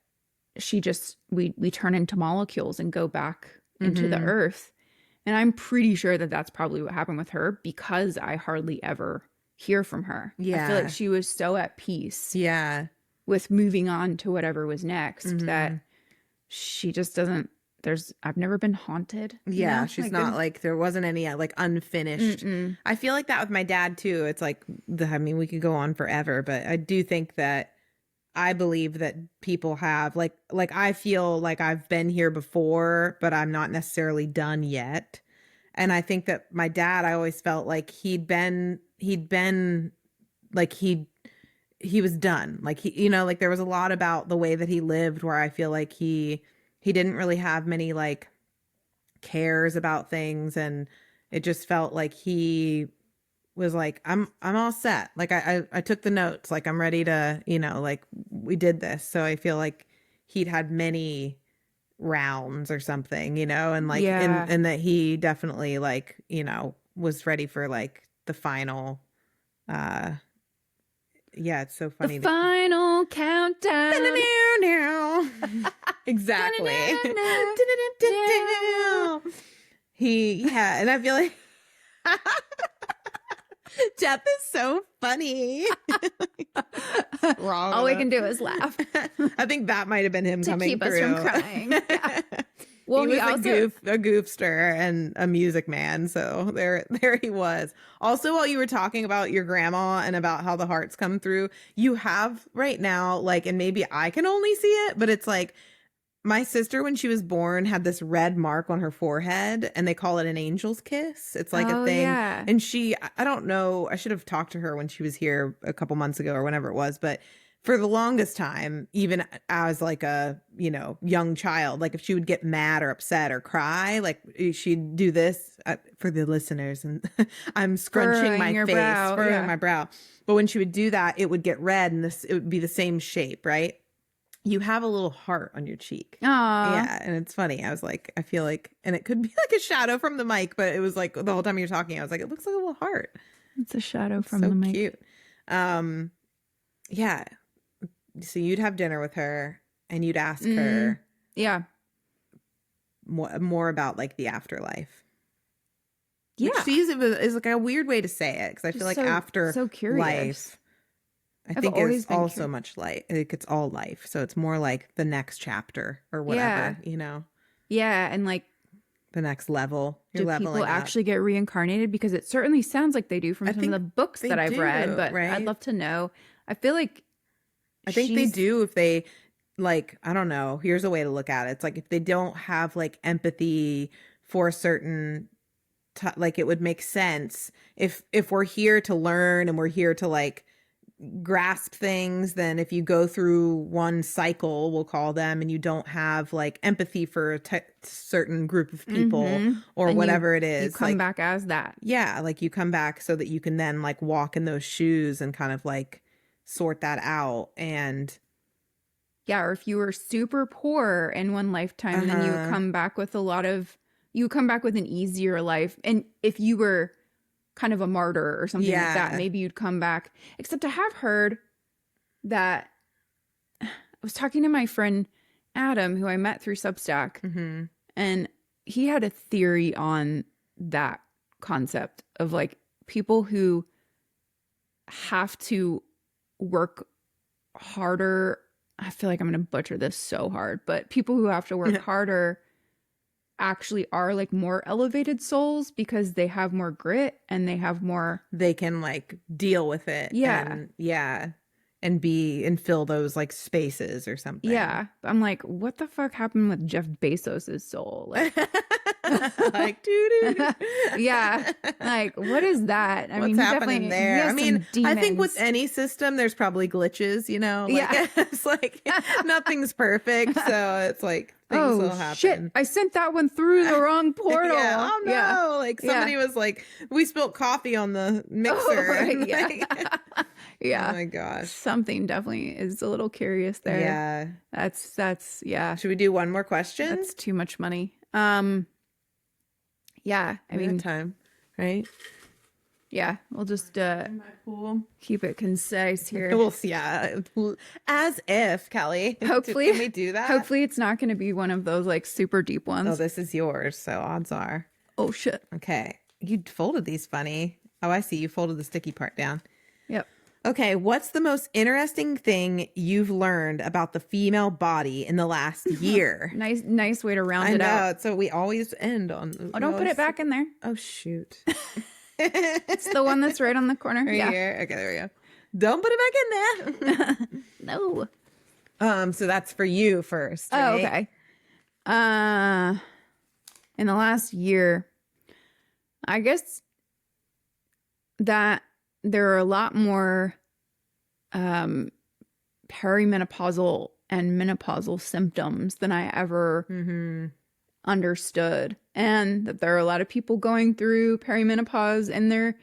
we turn into molecules and go back into the earth. And I'm pretty sure that that's probably what happened with her, because I hardly ever hear from her. I feel like she was so at peace with moving on to whatever was next that she just doesn't, I've never been haunted. Yeah, she's not like, there wasn't any like unfinished. I feel like that with my dad too. It's like, I mean, we could go on forever, but I do think that I believe that people have like I feel like I've been here before, but I'm not necessarily done yet. And I think that my dad, I always felt like he'd been like he was done. Like he, you know, like there was a lot about the way that he lived where I feel like he didn't really have many like cares about things, and it just felt like he was like, I'm all set. Like I took the notes, like I'm ready to, you know, like we did this. So I feel like he'd had many rounds or something, you know, and like, and that he definitely like, you know, was ready for like the final, it's so funny. The final countdown. Exactly. And I feel like Jeff is so funny. All we can do is laugh. I think that might have been him to coming keep through. us from crying. Yeah. Well, he was a goofster and a music man. So there he was. Also, while you were talking about your grandma and about how the hearts come through, you have right now, like, and maybe I can only see it, but it's like my sister, when she was born, had this red mark on her forehead, and they call it an angel's kiss. It's like a thing. Yeah. And I don't know, I should have talked to her when she was here a couple months ago or whenever it was, but for the longest time, even as like a, you know, young child, like if she would get mad or upset or cry, like she'd do this for the listeners, and I'm scrunching my face, furrowing my brow. But when she would do that, it would get red, and it would be the same shape, right? You have a little heart on your cheek. Aww. Yeah. And it's funny. I was like, I feel like, and it could be like a shadow from the mic, but it was like the whole time you're talking, I was like, it looks like a little heart. It's a shadow from the mic. So cute. Yeah. So you'd have dinner with her and you'd ask her. Yeah. More about like the afterlife. Yeah. Which is like a weird way to say it. Cause I feel like after so curious. life, I think it's also much like it's all life. So it's more like the next chapter or whatever, you know? Yeah. And like the next level. Do people actually get reincarnated? Because it certainly sounds like they do from some of the books that I've read, but I'd love to know. I feel like I think they do if they like, I don't know. Here's a way to look at it. It's like if they don't have like empathy for a certain like it would make sense if we're here to learn and we're here to like grasp things, then if you go through one cycle, we'll call them, and you don't have like empathy for a certain group of people or and whatever it is, you come like, back as that. Yeah, like you come back so that you can then like walk in those shoes and kind of like sort that out. And yeah, or if you were super poor in one lifetime, then you come back with you come back with an easier life. And if you were kind of a martyr or something like that, maybe you'd come back. Except I have heard that I was talking to my friend Adam, who I met through Substack, and he had a theory on that concept of like people who have to work harder. I feel like I'm going to butcher this so hard, but people who have to work harder actually are like more elevated souls because they have more grit and they can like deal with it. And fill those like spaces or something. Yeah. I'm like, what the fuck happened with Jeff Bezos's soul? Like, like doo-doo. Yeah. Like, what is that? What's happening there? I mean, I think with any system, there's probably glitches, you know? Like, it's like nothing's perfect. So it's like things will happen. Shit. I sent that one through the wrong portal. Oh no. Like somebody was like, we spilled coffee on the mixer. Oh, right, Yeah. Oh my gosh. Something definitely is a little curious there. Yeah. That's yeah. Should we do one more question? That's too much money. Yeah, I We got mean, time, right? yeah, we'll just My pool. keep it concise here. We'll see. Yeah. As if, Kelly. Hopefully, Can we do that? hopefully it's not going to be one of those like super deep Oh, ones. this is yours, so odds are. Oh shit. Okay. You folded these funny. Oh, I see. You folded the sticky part down. Yep. Okay. What's the most interesting thing you've learned about the female body in the last year? Nice way to round I it know. out. So we always end on. Oh, don't put it back in there. Oh, shoot. It's the one that's right on the corner. Right Yeah. here. Okay, there we go. Don't put it back in there. No. So that's for you first. Oh, Right? okay. In the last year, I guess that there are a lot more perimenopausal and menopausal symptoms than I ever understood. And that there are a lot of people going through perimenopause in their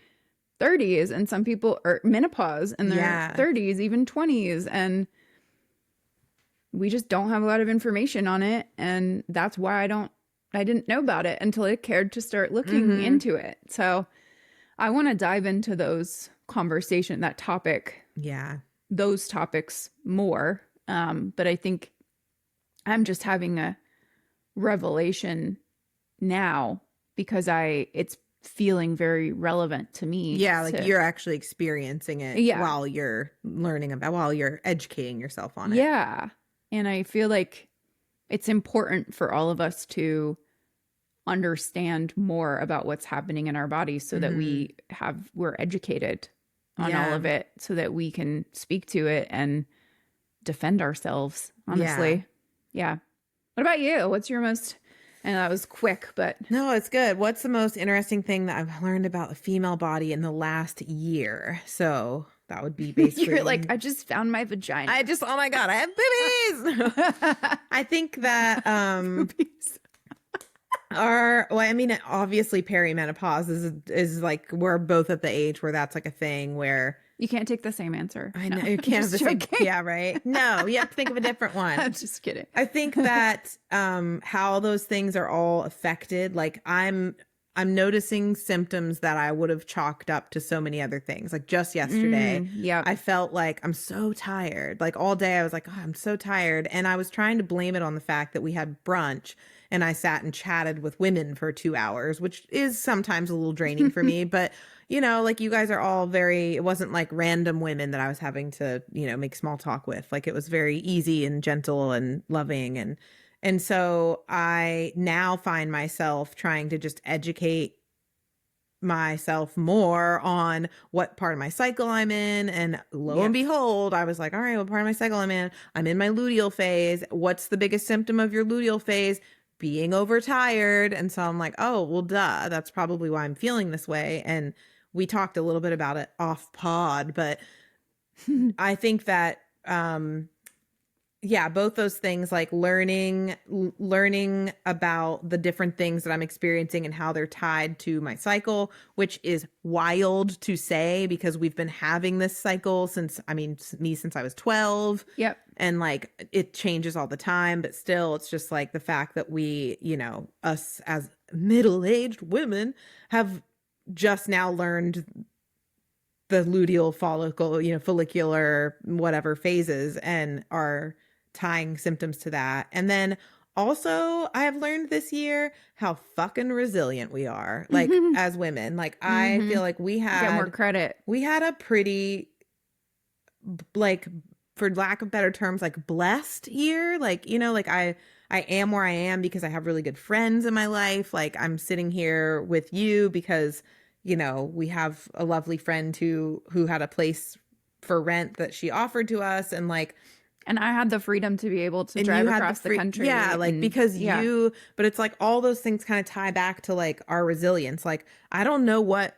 30s, and some people are menopause in their 30s, even 20s. And we just don't have a lot of information on it. And that's why I didn't know about it until I cared to start looking into it. So I want to dive into those those topics more. But I think I'm just having a revelation now because it's feeling very relevant to me. Yeah, like you're actually experiencing it while you're while you're educating yourself on it. Yeah. And I feel like it's important for all of us to understand more about what's happening in our bodies so that we're educated on all of it so that we can speak to it and defend ourselves, honestly. Yeah. What about you? What's your most, and that was quick, but. No, it's good. What's the most interesting thing that I've learned about the female body in the last year? So that would be basically. You're like, I just found my vagina. Oh my God, I have boobies. I think that, Boobies. obviously perimenopause is like, we're both at the age where that's like a thing where. You can't take the same answer. I know. You can't have the same. Yeah, right. No, you have to think of a different one. I'm just kidding. I think that how those things are all affected. Like I'm noticing symptoms that I would have chalked up to so many other things. Like just yesterday, I felt like I'm so tired. Like all day I was like, oh, I'm so tired. And I was trying to blame it on the fact that we had brunch and I sat and chatted with women for 2 hours, which is sometimes a little draining for me. But, you know, like you guys are all it wasn't like random women that I was having to, you know, make small talk with. Like it was very easy and gentle and loving. And so I now find myself trying to just educate myself more on what part of my cycle I'm in. And lo and behold, I was like, all right, what part of my cycle I'm in? I'm in my luteal phase. What's the biggest symptom of your luteal phase? Being overtired. And so I'm like, oh, well, duh, that's probably why I'm feeling this way. And we talked a little bit about it off pod, but I think that, both those things, like learning about the different things that I'm experiencing and how they're tied to my cycle, which is wild to say because we've been having this cycle since I was 12. Yep. And like it changes all the time, but still it's just like the fact that we, you know, us as middle-aged women have just now learned the luteal follicle, you know, follicular, whatever phases and are tying symptoms to that. And then also I have learned this year how fucking resilient we are, like as women. Like I feel like we had get more credit. We had a pretty, like, for lack of better terms, like blessed year. Like, you know, like I am where I am because I have really good friends in my life. Like I'm sitting here with you because, you know, we have a lovely friend who had a place for rent that she offered to us. And like, and I had the freedom to be able to drive across the country. Yeah, like because but it's like all those things kind of tie back to like our resilience. Like, I don't know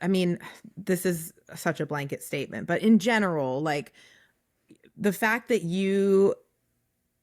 this is such a blanket statement, but in general, like the fact that you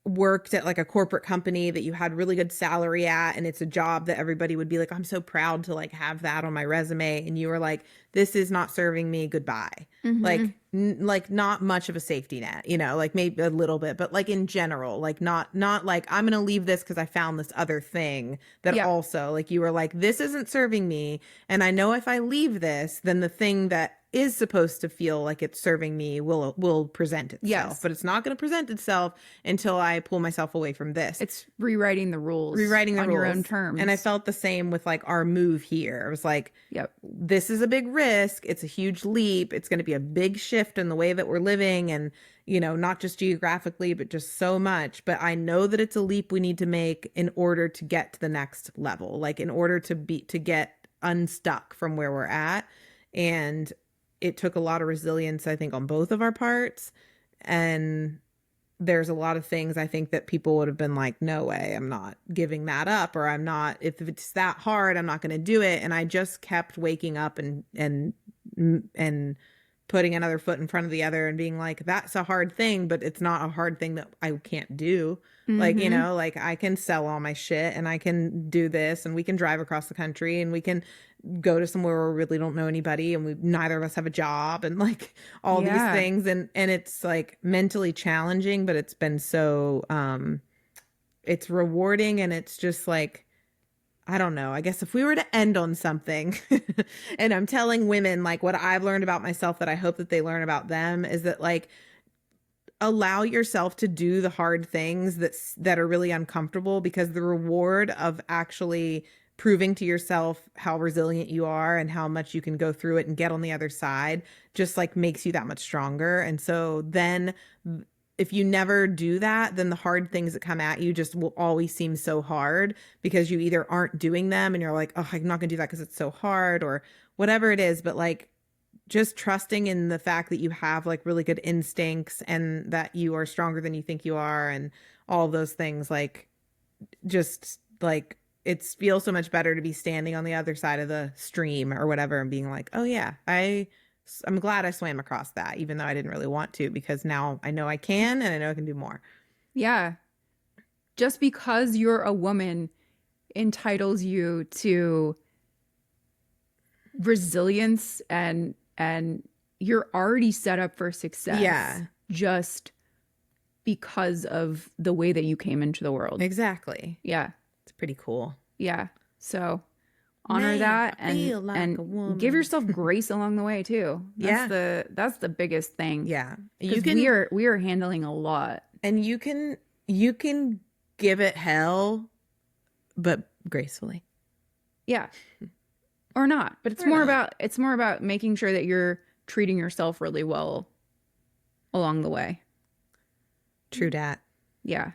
worked at like a corporate company that you had really good salary at, and it's a job that everybody would be like, I'm so proud to like have that on my resume, and you were like, this is not serving me, goodbye. Like like not much of a safety net, you know, like maybe a little bit, but like in general, like not like I'm gonna leave this because I found this other thing that also, like, you were like, this isn't serving me, and I know if I leave this, then the thing that is supposed to feel like it's serving me will present itself. But it's not going to present itself until I pull myself away from this. It's rewriting the rules on your own terms. And I felt the same with like our move here. I was like, this is a big risk. It's a huge leap. It's going to be a big shift in the way that we're living, and, you know, not just geographically, but just so much. But I know that it's a leap we need to make in order to get to the next level, like in order to get unstuck from where we're at. And it took a lot of resilience, I think, on both of our parts. And there's a lot of things I think that people would have been like, no way, I'm not giving that up, or I'm not, if it's that hard, I'm not going to do it. And I just kept waking up and putting another foot in front of the other and being like, that's a hard thing, but it's not a hard thing that I can't do. Like, you know, like I can sell all my shit, and I can do this, and we can drive across the country, and we can go to somewhere where we really don't know anybody, and neither of us have a job, and like all these things. And it's like mentally challenging, but it's been so, it's rewarding. And it's just like, I don't know, I guess if we were to end on something and I'm telling women like what I've learned about myself that I hope that they learn about them, is that like, allow yourself to do the hard things that are really uncomfortable, because the reward of actually proving to yourself how resilient you are and how much you can go through it and get on the other side just like makes you that much stronger. And so then if you never do that, then the hard things that come at you just will always seem so hard, because you either aren't doing them and you're like, oh, I'm not gonna do that because it's so hard, or whatever it is. But like, just trusting in the fact that you have like really good instincts, and that you are stronger than you think you are, and all those things, like, just like, it feels so much better to be standing on the other side of the stream or whatever and being like, oh yeah, I'm glad I swam across that, even though I didn't really want to, because now I know I can, and I know I can do more. Yeah. Just because you're a woman entitles you to resilience, and you're already set up for success. Yeah. Just because of the way that you came into the world. Exactly. Yeah. It's pretty cool. Yeah. So honor that, and give yourself grace along the way too. That's the biggest thing. Yeah. We are handling a lot. And you can give it hell, but gracefully. Yeah. Or not. But it's more about making sure that you're treating yourself really well along the way. True dat. Yeah.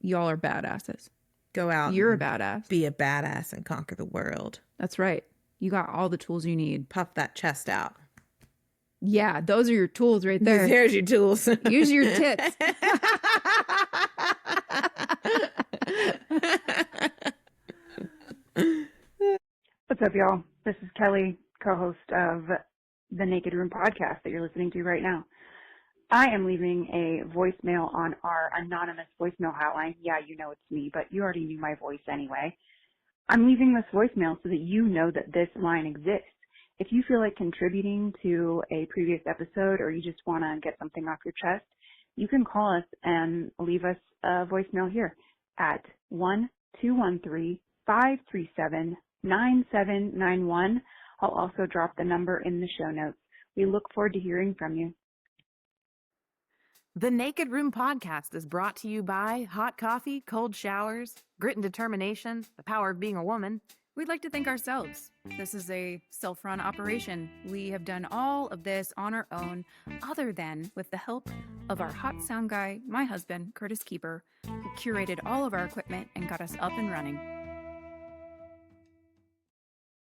Y'all are badasses. Go out. You're a badass. Be a badass and conquer the world. That's right. You got all the tools you need. Puff that chest out. Yeah, those are your tools right there. There's your tools. Use your tits. What's up, y'all? This is Kelly, co-host of the Naked Room podcast that you're listening to right now. I am leaving a voicemail on our anonymous voicemail hotline. Yeah, you know it's me, but you already knew my voice anyway. I'm leaving this voicemail so that you know that this line exists. If you feel like contributing to a previous episode, or you just want to get something off your chest, you can call us and leave us a voicemail here at 1-213-537-9791. I'll also drop the number in the show notes. We look forward to hearing from you. The Naked Room podcast is brought to you by hot coffee, cold showers, grit and determination, the power of being a woman. We'd like to thank ourselves. This is a self-run operation. We have done all of this on our own, other than with the help of our hot sound guy, my husband, Curtis Keeper, who curated all of our equipment and got us up and running.